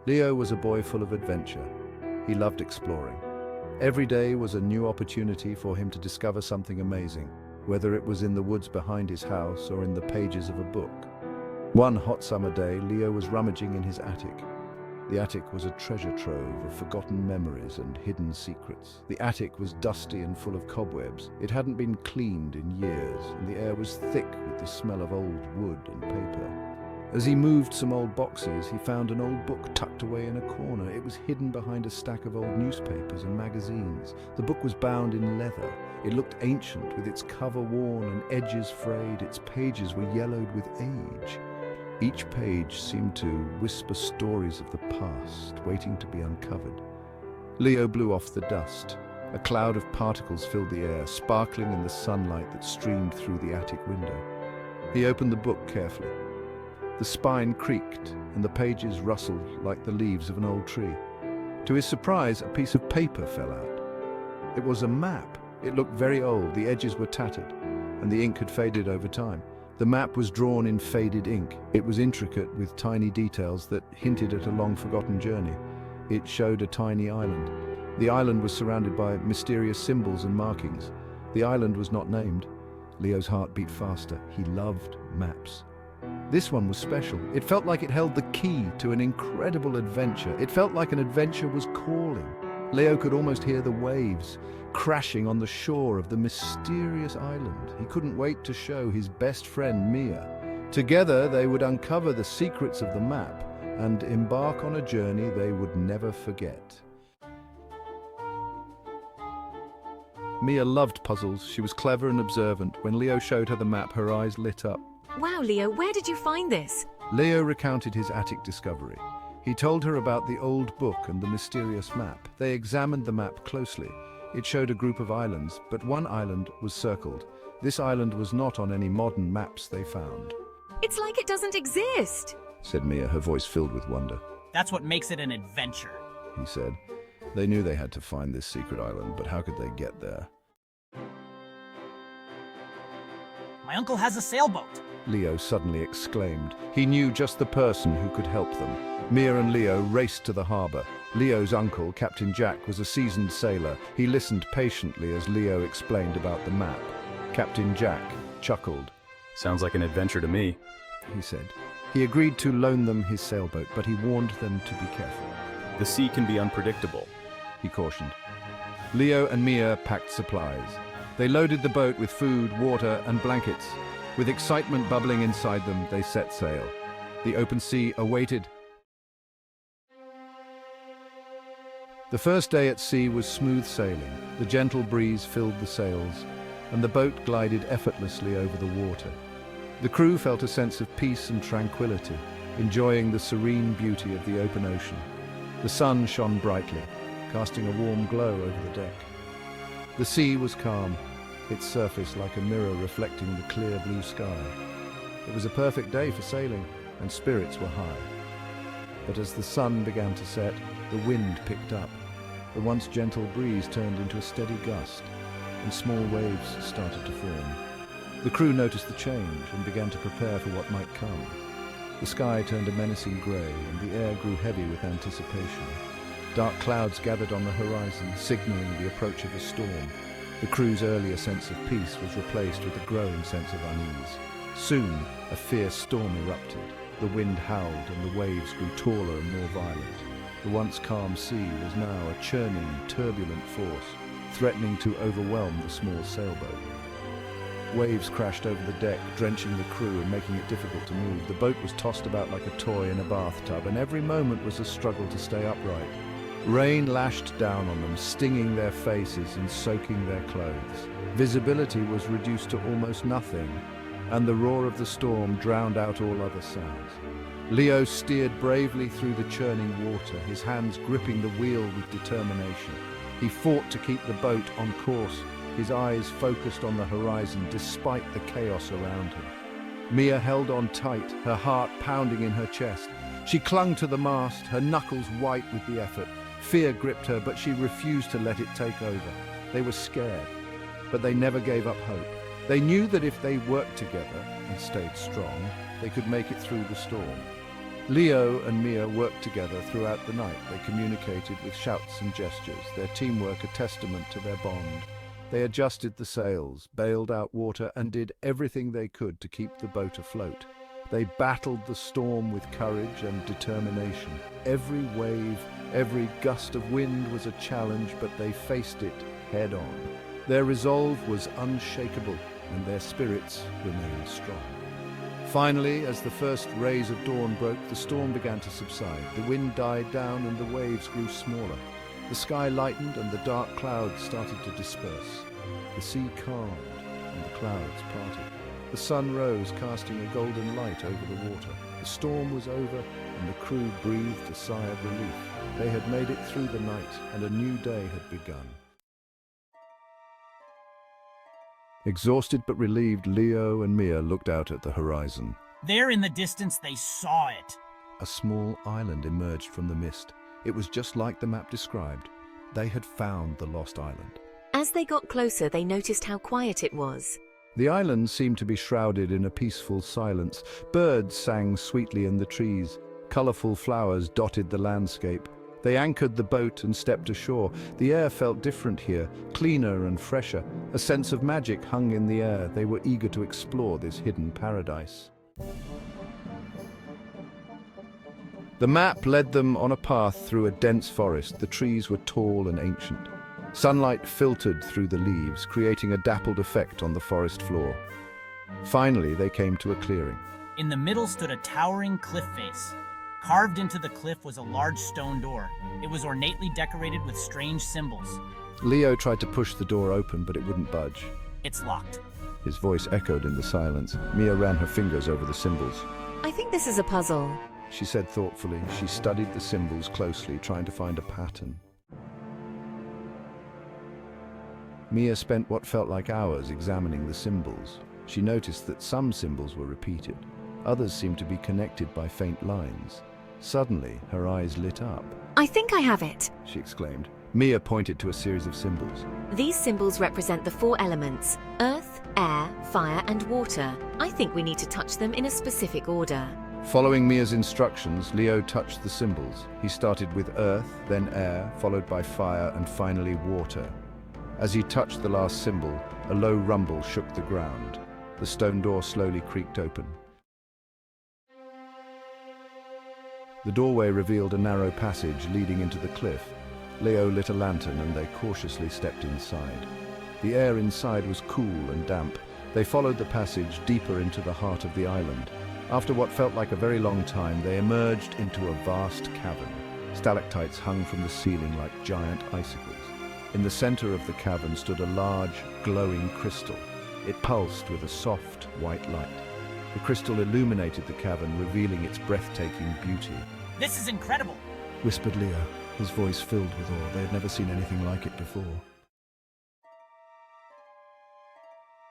Leo was a boy full of adventure. He loved exploring. Every day was a new opportunity for him to discover something amazing, whether it was in the woods behind his house or in the pages of a book. One hot summer day, Leo was rummaging in his attic. The attic was a treasure trove of forgotten memories and hidden secrets. The attic was dusty and full of cobwebs. It hadn't been cleaned in years, and the air was thick with the smell of old wood and paper. As he moved some old boxes, he found an old book tucked away in a corner. It was hidden behind a stack of old newspapers and magazines. The book was bound in leather. It looked ancient, with its cover worn and edges frayed. Its pages were yellowed with age. Each page seemed to whisper stories of the past, waiting to be uncovered. Leo blew off the dust. A cloud of particles filled the air, sparkling in the sunlight that streamed through the attic window. He opened the book carefully. The spine creaked, and the pages rustled like the leaves of an old tree. To his surprise, a piece of paper fell out. It was a map. It looked very old, the edges were tattered, and the ink had faded over time. The map was drawn in faded ink. It was intricate with tiny details that hinted at a long-forgotten journey. It showed a tiny island. The island was surrounded by mysterious symbols and markings. The island was not named. Leo's heart beat faster. He loved maps. This one was special. It felt like it held the key to an incredible adventure. It felt like an adventure was calling. Leo could almost hear the waves crashing on the shore of the mysterious island. He couldn't wait to show his best friend Mia. Together they would uncover the secrets of the map and embark on a journey they would never forget. Mia loved puzzles. She was clever and observant. When Leo showed her the map, her eyes lit up. Wow, Leo, where did you find this? Leo recounted his attic discovery. He told her about the old book and the mysterious map. They examined the map closely. It showed a group of islands, but one island was circled. This island was not on any modern maps they found. It's like it doesn't exist, said Mia, her voice filled with wonder. That's what makes it an adventure, he said. They knew they had to find this secret island, but how could they get there? My uncle has a sailboat. Leo suddenly exclaimed. He knew just the person who could help them. Mia and Leo raced to the harbor. Leo's uncle, Captain Jack, was a seasoned sailor. He listened patiently as Leo explained about the map. Captain Jack chuckled. Sounds like an adventure to me, he said. He agreed to loan them his sailboat, but he warned them to be careful. The sea can be unpredictable, he cautioned. Leo and Mia packed supplies. They loaded the boat with food, water, and blankets. With excitement bubbling inside them, they set sail. The open sea awaited. The first day at sea was smooth sailing. The gentle breeze filled the sails, and the boat glided effortlessly over the water. The crew felt a sense of peace and tranquility, enjoying the serene beauty of the open ocean. The sun shone brightly, casting a warm glow over the deck. The sea was calm, its surface like a mirror reflecting the clear blue sky. It was a perfect day for sailing, and spirits were high. But as the sun began to set, the wind picked up. The once gentle breeze turned into a steady gust, and small waves started to form. The crew noticed the change and began to prepare for what might come. The sky turned a menacing grey, and the air grew heavy with anticipation. Dark clouds gathered on the horizon, signaling the approach of a storm. The crew's earlier sense of peace was replaced with a growing sense of unease. Soon, a fierce storm erupted. The wind howled and the waves grew taller and more violent. The once calm sea was now a churning, turbulent force, threatening to overwhelm the small sailboat. Waves crashed over the deck, drenching the crew and making it difficult to move. The boat was tossed about like a toy in a bathtub, and every moment was a struggle to stay upright. Rain lashed down on them, stinging their faces and soaking their clothes. Visibility was reduced to almost nothing, and the roar of the storm drowned out all other sounds. Leo steered bravely through the churning water, his hands gripping the wheel with determination. He fought to keep the boat on course, his eyes focused on the horizon despite the chaos around him. Mia held on tight, her heart pounding in her chest. She clung to the mast, her knuckles white with the effort. Fear gripped her, but she refused to let it take over. They were scared, but they never gave up hope. They knew that if they worked together and stayed strong, they could make it through the storm. Leo and Mia worked together throughout the night. They communicated with shouts and gestures, their teamwork a testament to their bond. They adjusted the sails, bailed out water, and did everything they could to keep the boat afloat. They battled the storm with courage and determination. Every wave, every gust of wind was a challenge, but they faced it head-on. Their resolve was unshakable, and their spirits remained strong. Finally, as the first rays of dawn broke, the storm began to subside. The wind died down and the waves grew smaller. The sky lightened and the dark clouds started to disperse. The sea calmed and the clouds parted. The sun rose, casting a golden light over the water. The storm was over and the crew breathed a sigh of relief. They had made it through the night and a new day had begun. Exhausted but relieved, Leo and Mia looked out at the horizon. There in the distance, they saw it. A small island emerged from the mist. It was just like the map described. They had found the lost island. As they got closer, they noticed how quiet it was. The island seemed to be shrouded in a peaceful silence. Birds sang sweetly in the trees. Colorful flowers dotted the landscape. They anchored the boat and stepped ashore. The air felt different here, cleaner and fresher. A sense of magic hung in the air. They were eager to explore this hidden paradise. The map led them on a path through a dense forest. The trees were tall and ancient. Sunlight filtered through the leaves, creating a dappled effect on the forest floor. Finally, they came to a clearing. In the middle stood a towering cliff face. Carved into the cliff was a large stone door. It was ornately decorated with strange symbols. Leo tried to push the door open, but it wouldn't budge. It's locked. His voice echoed in the silence. Mia ran her fingers over the symbols. I think this is a puzzle. She said thoughtfully. She studied the symbols closely, trying to find a pattern. Mia spent what felt like hours examining the symbols. She noticed that some symbols were repeated. Others seemed to be connected by faint lines. Suddenly, her eyes lit up. I think I have it. She exclaimed. Mia pointed to a series of symbols. These symbols represent the 4 elements: earth, air, fire, and water. I think we need to touch them in a specific order. Following Mia's instructions, Leo touched the symbols. He started with earth, then air, followed by fire, and finally water. As he touched the last symbol, a low rumble shook the ground. The stone door slowly creaked open. The doorway revealed a narrow passage leading into the cliff. Leo lit a lantern and they cautiously stepped inside. The air inside was cool and damp. They followed the passage deeper into the heart of the island. After what felt like a very long time, they emerged into a vast cavern. Stalactites hung from the ceiling like giant icicles. In the center of the cavern stood a large, glowing crystal. It pulsed with a soft, white light. The crystal illuminated the cavern, revealing its breathtaking beauty. This is incredible. Whispered Leo, his voice filled with awe. They had never seen anything like it before.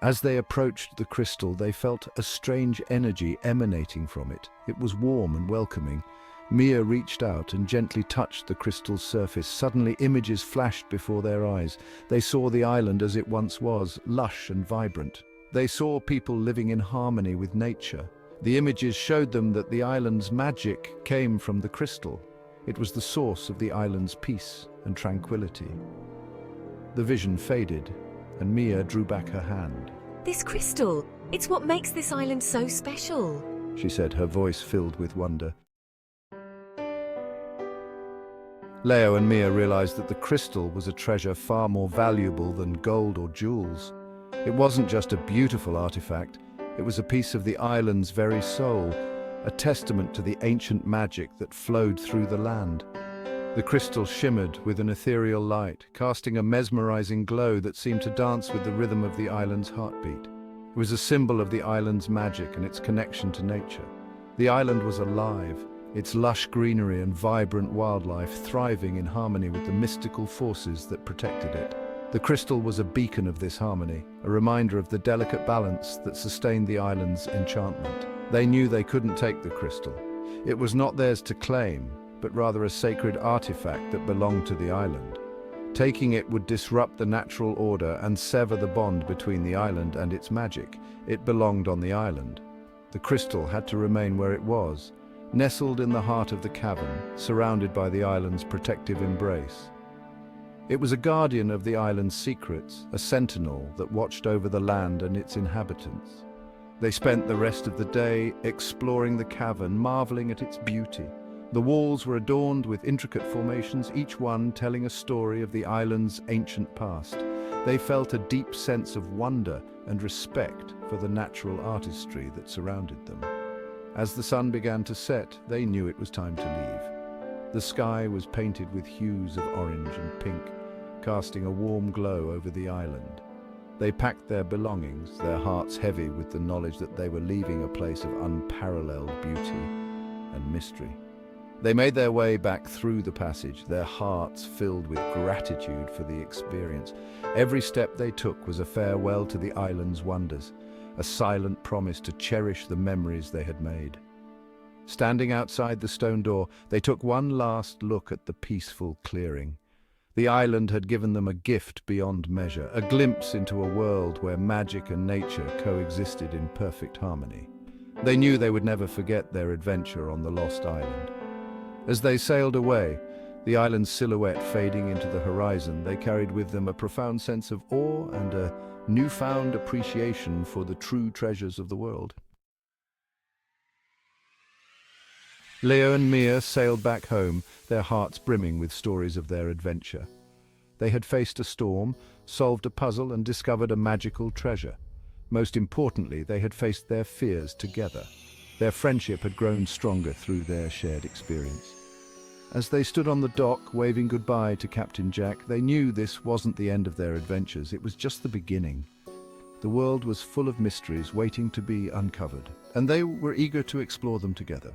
As they approached the crystal, they felt a strange energy emanating from it. It was warm and welcoming. Mia reached out and gently touched the crystal's surface. Suddenly, images flashed before their eyes. They saw the island as it once was, lush and vibrant. They saw people living in harmony with nature. The images showed them that the island's magic came from the crystal. It was the source of the island's peace and tranquility. The vision faded, and Mia drew back her hand. This crystal, it's what makes this island so special. She said, her voice filled with wonder. Leo and Mia realized that the crystal was a treasure far more valuable than gold or jewels. It wasn't just a beautiful artifact, it was a piece of the island's very soul, a testament to the ancient magic that flowed through the land. The crystal shimmered with an ethereal light, casting a mesmerizing glow that seemed to dance with the rhythm of the island's heartbeat. It was a symbol of the island's magic and its connection to nature. The island was alive, its lush greenery and vibrant wildlife thriving in harmony with the mystical forces that protected it. The crystal was a beacon of this harmony, a reminder of the delicate balance that sustained the island's enchantment. They knew they couldn't take the crystal. It was not theirs to claim, but rather a sacred artifact that belonged to the island. Taking it would disrupt the natural order and sever the bond between the island and its magic. It belonged on the island. The crystal had to remain where it was, nestled in the heart of the cavern, surrounded by the island's protective embrace. It was a guardian of the island's secrets, a sentinel that watched over the land and its inhabitants. They spent the rest of the day exploring the cavern, marveling at its beauty. The walls were adorned with intricate formations, each one telling a story of the island's ancient past. They felt a deep sense of wonder and respect for the natural artistry that surrounded them. As the sun began to set, they knew it was time to leave. The sky was painted with hues of orange and pink, casting a warm glow over the island. They packed their belongings, their hearts heavy with the knowledge that they were leaving a place of unparalleled beauty and mystery. They made their way back through the passage, their hearts filled with gratitude for the experience. Every step they took was a farewell to the island's wonders, a silent promise to cherish the memories they had made. Standing outside the stone door, they took one last look at the peaceful clearing. The island had given them a gift beyond measure, a glimpse into a world where magic and nature coexisted in perfect harmony. They knew they would never forget their adventure on the Lost Island. As they sailed away, the island's silhouette fading into the horizon, they carried with them a profound sense of awe and a newfound appreciation for the true treasures of the world. Leo and Mia sailed back home, their hearts brimming with stories of their adventure. They had faced a storm, solved a puzzle, and discovered a magical treasure. Most importantly, they had faced their fears together. Their friendship had grown stronger through their shared experience. As they stood on the dock, waving goodbye to Captain Jack, they knew this wasn't the end of their adventures, it was just the beginning. The world was full of mysteries waiting to be uncovered, and they were eager to explore them together.